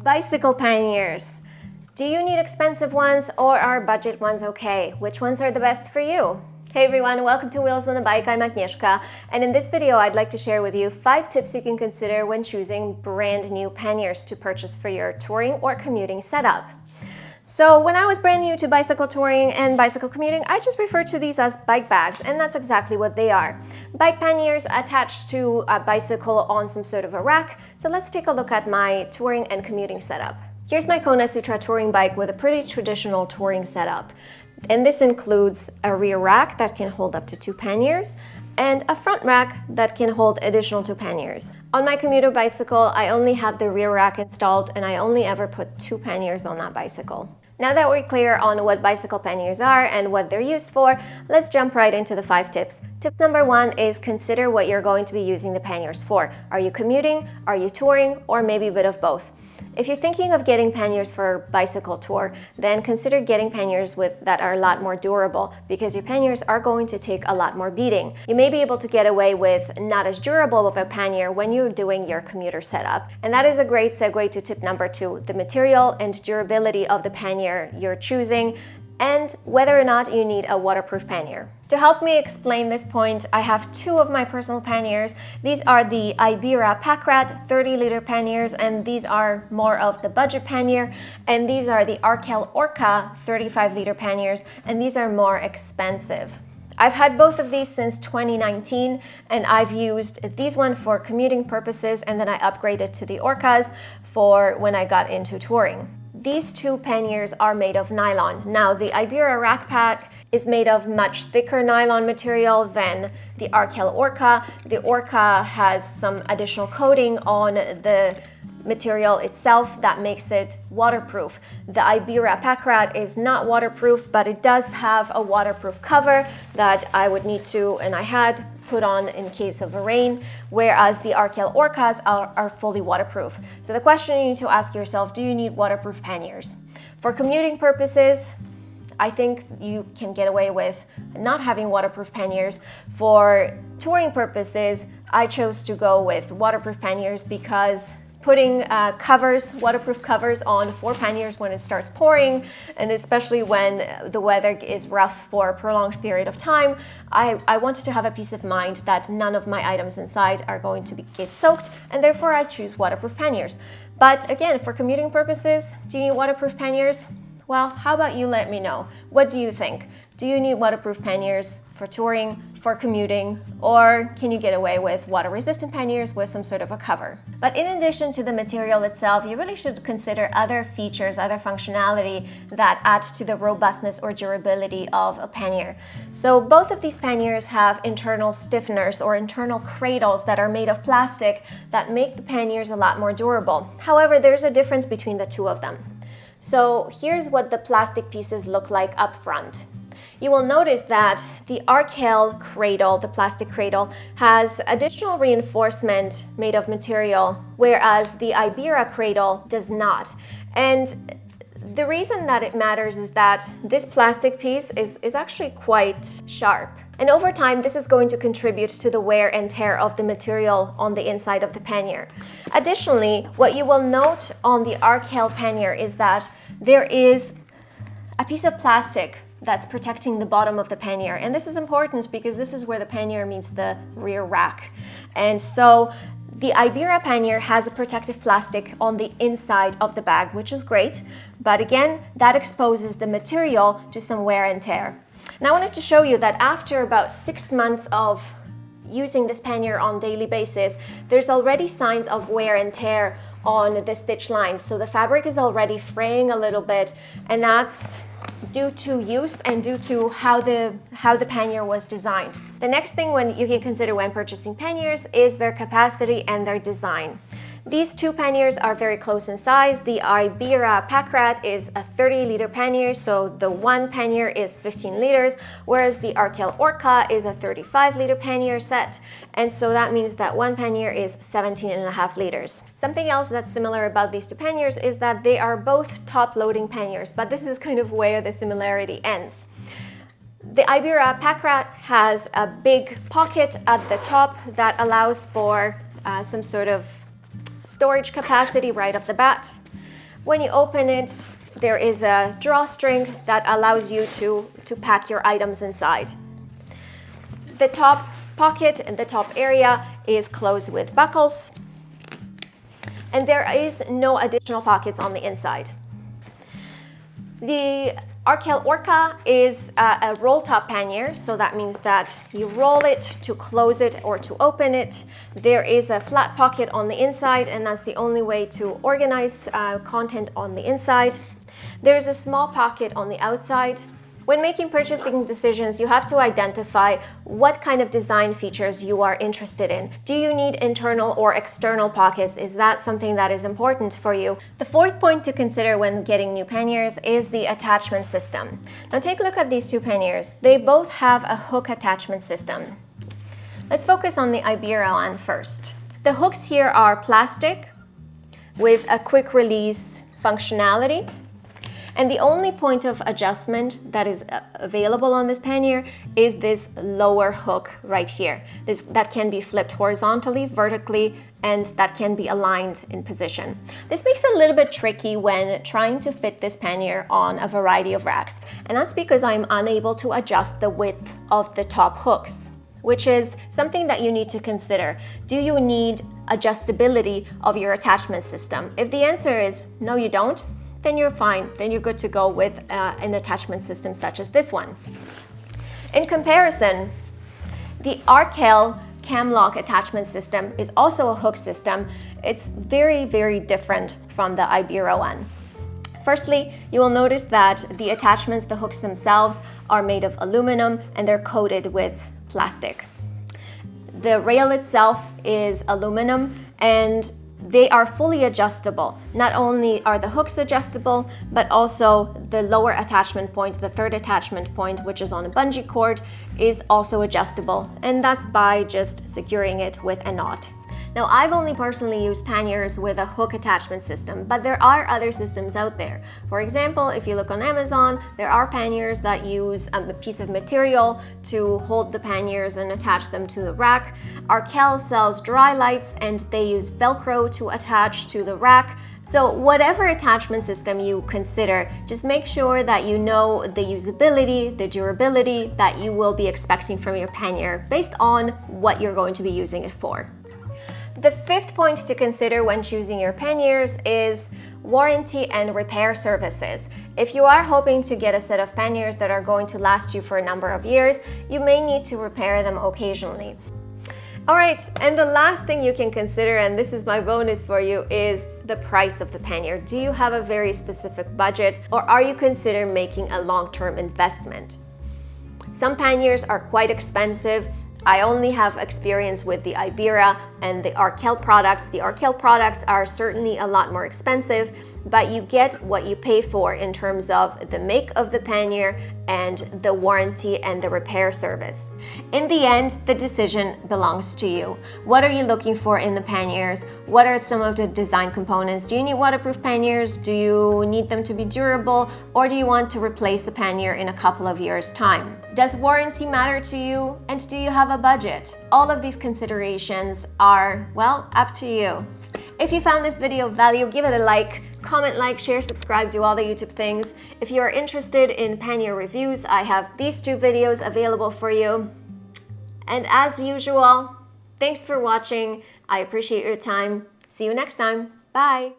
Bicycle panniers. Do you need expensive ones or are budget ones okay? Which ones are the best for you? Hey everyone, welcome to Wheels on the Bike. I'm Agnieszka, and in this video I'd like to share with you 5 tips you can consider when choosing brand new panniers to purchase for your touring or commuting setup. So when I was brand new to bicycle touring and bicycle commuting, I just referred to these as bike bags, and that's exactly what they are. Bike panniers attached to a bicycle on some sort of a rack. So let's take a look at my touring and commuting setup. Here's my Kona Sutra touring bike with a pretty traditional touring setup. And this includes a rear rack that can hold up to 2 panniers and a front rack that can hold additional 2 panniers. On my commuter bicycle, I only have the rear rack installed and I only ever put 2 panniers on that bicycle. Now that we're clear on what bicycle panniers are and what they're used for, let's jump right into the 5 tips. Tip number 1 is consider what you're going to be using the panniers for. Are you commuting, are you touring, or maybe a bit of both? If you're thinking of getting panniers for a bicycle tour, then consider getting panniers that are a lot more durable, because your panniers are going to take a lot more beating. You may be able to get away with not as durable of a pannier when you're doing your commuter setup. And that is a great segue to tip number 2, the material and durability of the pannier you're choosing, and whether or not you need a waterproof pannier. To help me explain this point, I have 2 of my personal panniers. These are the Ibera PakRak 30-liter panniers, and these are more of the budget pannier. And these are the Arkel Orca 35-liter panniers, and these are more expensive. I've had both of these since 2019, and I've used these one for commuting purposes, and then I upgraded to the Orcas for when I got into touring. These 2 panniers are made of nylon. Now, the Ibera Rack Pack is made of much thicker nylon material than the Arkel Orca. The Orca has some additional coating on the material itself that makes it waterproof. The Ibera PakRak is not waterproof, but it does have a waterproof cover that I would need to, and I had, put on in case of a rain, whereas the Arkel Orcas are fully waterproof. So the question you need to ask yourself, do you need waterproof panniers? For commuting purposes, I think you can get away with not having waterproof panniers. For touring purposes, I chose to go with waterproof panniers because putting waterproof covers on 4 panniers when it starts pouring, and especially when the weather is rough for a prolonged period of time, I wanted to have a peace of mind that none of my items inside are going to get soaked, and therefore I choose waterproof panniers. But again, for commuting purposes, do you need waterproof panniers? Well, how about you let me know? What do you think? Do you need waterproof panniers for touring, for commuting, or can you get away with water-resistant panniers with some sort of a cover? But in addition to the material itself, you really should consider other features, other functionality that add to the robustness or durability of a pannier. So both of these panniers have internal stiffeners or internal cradles that are made of plastic that make the panniers a lot more durable. However, there's a difference between the 2 of them. So here's what the plastic pieces look like up front. You will notice that the Arkel cradle, the plastic cradle, has additional reinforcement made of material, whereas the Ibera cradle does not. And the reason that it matters is that this plastic piece is actually quite sharp. And over time, this is going to contribute to the wear and tear of the material on the inside of the pannier. Additionally, what you will note on the Arkel pannier is that there is a piece of plastic that's protecting the bottom of the pannier. And this is important because this is where the pannier meets the rear rack. And so the Ibera pannier has a protective plastic on the inside of the bag, which is great. But again, that exposes the material to some wear and tear. And I wanted to show you that after about 6 months of using this pannier on a daily basis, there's already signs of wear and tear on the stitch lines. So the fabric is already fraying a little bit, and that's due to use and due to how the pannier was designed. The next thing you can consider when purchasing panniers is their capacity and their design. These 2 panniers are very close in size. The Ibera PakRak is a 30-liter pannier, so the 1 pannier is 15 liters, whereas the Arkel Orca is a 35-liter pannier set, and so that means that 1 pannier is 17.5 liters. Something else that's similar about these 2 panniers is that they are both top-loading panniers, but this is kind of where the similarity ends. The Ibera PakRak has a big pocket at the top that allows for some sort of storage capacity right off the bat. When you open it, there is a drawstring that allows you to pack your items inside. The top pocket and the top area is closed with buckles, and there is no additional pockets on the inside. The Arkel Orca is a roll-top pannier, so that means that you roll it to close it or to open it. There is a flat pocket on the inside, and that's the only way to organize content on the inside. There's a small pocket on the outside. When making purchasing decisions, you have to identify what kind of design features you are interested in. Do you need internal or external pockets? Is that something that is important for you? The fourth point to consider when getting new panniers is the attachment system. Now take a look at these two panniers. They both have a hook attachment system. Let's focus on the Ibera one first. The hooks here are plastic with a quick release functionality. And the only point of adjustment that is available on this pannier is this lower hook right here. That can be flipped horizontally, vertically, and that can be aligned in position. This makes it a little bit tricky when trying to fit this pannier on a variety of racks. And that's because I'm unable to adjust the width of the top hooks, which is something that you need to consider. Do you need adjustability of your attachment system? If the answer is no, you don't, then you're fine. Then you're good to go with an attachment system such as this one. In comparison, the Arkel Camlock attachment system is also a hook system. It's very, very different from the Ibera one. Firstly, you will notice that the attachments, the hooks themselves, are made of aluminum and they're coated with plastic. The rail itself is aluminum and they are fully adjustable. Not only are the hooks adjustable, but also the lower attachment point, the third attachment point, which is on a bungee cord, is also adjustable. And that's by just securing it with a knot. Now, I've only personally used panniers with a hook attachment system, but there are other systems out there. For example, if you look on Amazon, there are panniers that use a piece of material to hold the panniers and attach them to the rack. Arkel sells dry lights and they use Velcro to attach to the rack. So whatever attachment system you consider, just make sure that you know the usability, the durability that you will be expecting from your pannier based on what you're going to be using it for. The fifth point to consider when choosing your panniers is warranty and repair services. If you are hoping to get a set of panniers that are going to last you for a number of years, you may need to repair them occasionally. All right, and the last thing you can consider, and this is my bonus for you, is the price of the pannier. Do you have a very specific budget, or are you considering making a long-term investment? Some panniers are quite expensive. I only have experience with the Ibera and the Arkel products. The Arkel products are certainly a lot more expensive, but you get what you pay for in terms of the make of the pannier and the warranty and the repair service. In the end, the decision belongs to you. What are you looking for in the panniers? What are some of the design components? Do you need waterproof panniers? Do you need them to be durable? Or do you want to replace the pannier in a couple of years' time? Does warranty matter to you? And do you have a budget? All of these considerations are, well, up to you. If you found this video of value, give it a like, comment, like, share, subscribe, do all the YouTube things. If you are interested in pannier reviews, I have these two videos available for you. And as usual, thanks for watching. I appreciate your time. See you next time. Bye.